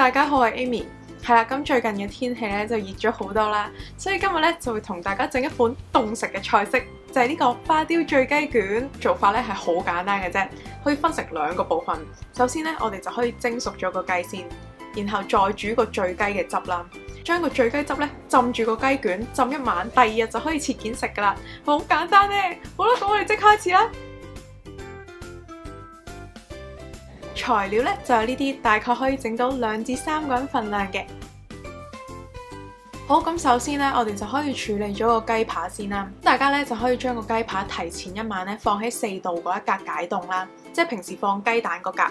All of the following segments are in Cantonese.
大家好，我係 Amy。係啦，咁最近嘅天氣咧就熱咗好多啦，所以今日咧就會同大家整一款凍食嘅菜式，就係呢個花雕醉雞卷。做法咧係好簡單嘅啫，可以分成2個部分。首先咧，我哋就可以蒸熟咗個雞先，然後再煮個醉雞嘅汁啦。將個醉雞汁咧浸住個雞卷，浸一晚，第2日就可以切件食噶啦，好簡單咧。好啦，咁我哋即刻開始啦。材料咧就有呢啲，大概可以整到2至3個人份量嘅。好，咁首先咧，我哋就可以處理咗個雞扒先啦。大家咧就可以將個雞扒提前1晚咧放喺4度嗰一格解凍啦，即係平時放雞蛋嗰格。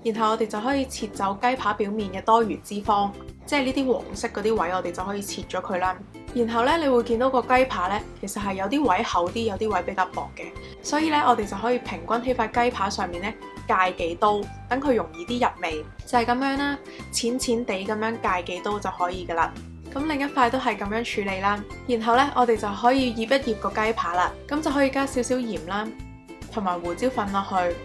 然後我哋就可以切走雞扒表面嘅多餘脂肪，即係呢啲黃色嗰啲位，我哋就可以切咗佢啦。然後咧，你會見到個雞扒咧，其實係有啲位厚啲，有啲位比較薄嘅，所以咧，我哋就可以平均喺塊雞扒上面咧界幾刀，等佢容易啲入味，就係咁樣啦，淺淺地咁樣界幾刀就可以噶啦。咁另一塊都係咁樣處理啦。然後咧，我哋就可以醃一醃個雞扒啦，咁就可以加少少鹽啦，同埋胡椒粉落去。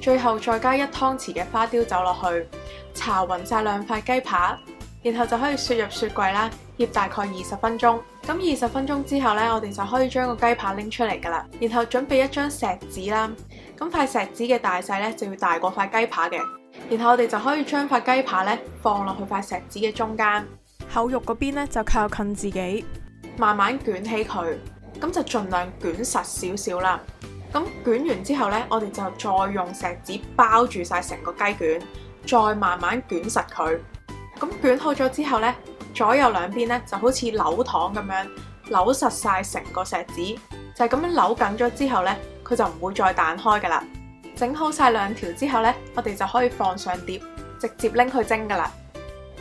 最後再加1湯匙嘅花雕酒落去，搽勻晒2塊雞扒，然後就可以雪入雪櫃啦，醃大概20分鐘。咁20分鐘之後呢，我哋就可以將個雞扒拎出嚟噶啦，然後準備一張錫紙啦。咁塊錫紙嘅大細呢，就要大過塊雞扒嘅，然後我哋就可以將塊雞扒呢放落去塊錫紙嘅中間，口肉嗰邊呢就靠近自己，慢慢捲起佢，咁就盡量捲實少少啦。咁捲完之後呢，我哋就再用錫紙包住晒成個雞卷，再慢慢捲實佢。咁捲好咗之後呢，左右兩邊呢就好似扭糖咁樣扭實晒成個錫紙，就係咁樣扭緊咗之後呢，佢就唔會再彈開噶啦。整好晒2條之後呢，我哋就可以放上碟，直接拎去蒸噶啦。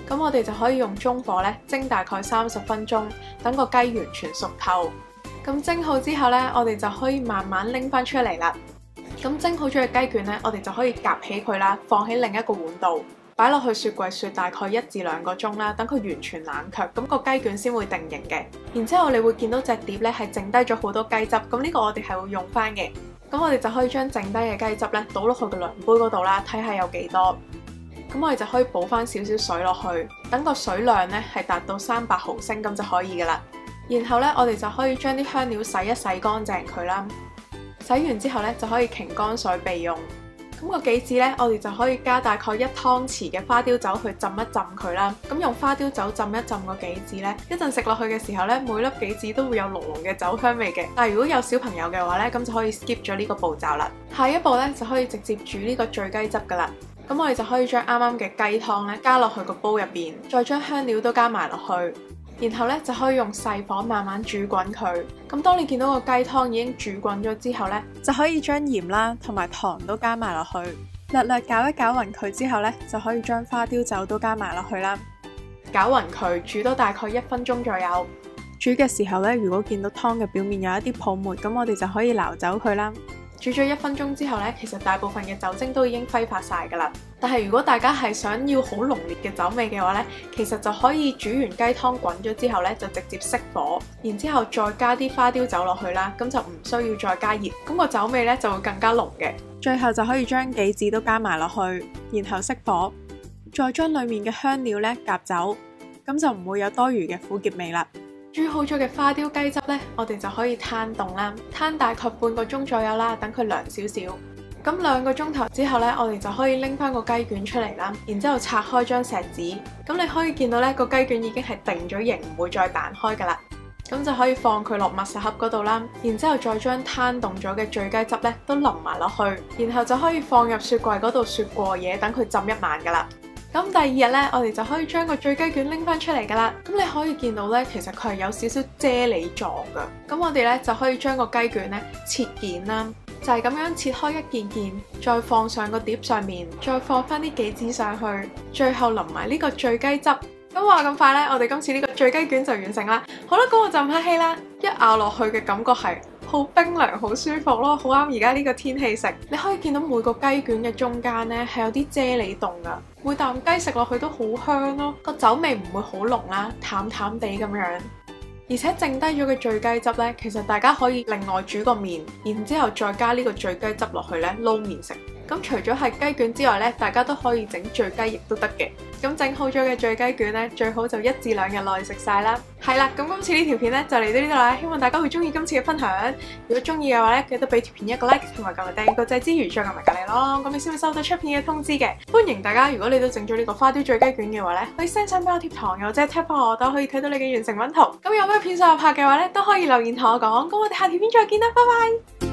咁我哋就可以用中火呢蒸大概30分鐘，等個雞完全熟透。咁蒸好之後呢，我哋就可以慢慢拎翻出嚟啦。咁蒸好咗嘅雞卷呢，我哋就可以夾起佢啦，放喺另一個碗度，擺落去雪櫃雪大概1至2個鐘啦，等佢完全冷卻，咁個雞卷先會定型嘅。然之後你會見到隻碟呢係剩低咗好多雞汁，咁呢個我哋係會用翻嘅。咁我哋就可以將剩低嘅雞汁呢倒落去個量杯嗰度啦，睇下有幾多。咁我哋就可以補翻少少水落去，等個水量呢係達到300毫升咁就可以噶啦。然後呢，我哋就可以將啲香料洗一洗乾淨佢啦。洗完之後呢，就可以擎乾水備用。咁個杞子呢，我哋就可以加大概1湯匙嘅花雕酒去浸一浸佢啦。咁用花雕酒浸一浸個杞子呢，一陣食落去嘅時候呢，每粒杞子都會有濃濃嘅酒香味嘅。但係如果有小朋友嘅話呢，咁就可以 skip 咗呢個步驟啦。下一步呢，就可以直接煮呢個醉雞汁噶啦。咁我哋就可以將啱啱嘅雞湯呢加落去個煲入邊，再將香料都加埋落去。然後咧就可以用細火慢慢煮滾佢。咁當你見到個雞湯已經煮滾咗之後呢，就可以將鹽啦同埋糖都加埋落去，略略攪一攪勻佢之後呢，就可以將花雕酒都加埋落去啦。攪勻佢，煮到大概1分鐘左右。煮嘅時候呢，如果見到湯嘅表面有一啲泡沫，咁我哋就可以撈走佢啦。煮咗1分鐘之後呢，其實大部分嘅酒精都已經揮發晒噶啦。但係如果大家係想要好濃烈嘅酒味嘅話呢，其實就可以煮完雞湯滾咗之後呢，就直接熄火，然之後再加啲花雕酒落去啦，咁就唔需要再加熱，咁個酒味呢就會更加濃嘅。最後就可以將杞子都加埋落去，然後熄火，再將裡面嘅香料呢夾走，咁就唔會有多餘嘅苦澀味啦。煮好咗嘅花雕雞汁呢，我哋就可以攤凍啦，攤大概半個鐘左右啦，等佢涼少少。咁2個鐘頭之後呢，我哋就可以拎翻個雞卷出嚟啦，然之後拆開張錫紙。咁你可以見到呢個雞卷已經係定咗型，唔會再彈開噶啦。咁就可以放佢落密實盒嗰度啦，然之後再將攤凍咗嘅醉雞汁呢都淋埋落去，然後就可以放入雪櫃嗰度雪過夜，等佢浸1晚噶啦。咁第2日呢，我哋就可以將個醉雞卷拎翻出嚟噶啦。咁你可以見到呢，其實佢係有少少啫喱狀噶。咁我哋呢，就可以將個雞卷呢切件啦，就係咁樣切開一件件，再放上個碟上面，再放翻啲杞子上去，最後淋埋呢個醉雞汁。咁話咁快呢，我哋今次呢個醉雞卷就完成啦。好啦，咁我就唔客氣啦，一咬落去嘅感覺係好冰涼，好舒服咯，好啱而家呢個天氣食。你可以見到每個雞卷嘅中間呢係有啲啫喱凍噶，每啖雞食落去都好香咯，個酒味唔會好濃啦，淡淡地咁樣。而且剩低咗嘅醉雞汁呢，其實大家可以另外煮個麵，然之後再加呢個醉雞汁落去呢撈麵食。咁除咗係雞卷之外咧，大家都可以整醉雞翼都得嘅。咁整好咗嘅醉雞卷咧，最好就1至2日內食晒啦。係啦，咁今次呢條片咧就嚟到呢度啦，希望大家會中意今次嘅分享。如果中意嘅話咧，記得俾條片一個 like 同埋撳埋訂閱個掣之餘，再撳埋隔離咯，咁你先會收到出片嘅通知嘅。歡迎大家，如果你都整咗呢個花雕醉雞卷嘅話咧，可以 send 相俾我貼堂，又或者 tap 翻我都可以睇到你嘅完成品圖。咁有咩片想我拍嘅話咧，都可以留言同我講。咁我哋下條片再見啦，拜拜。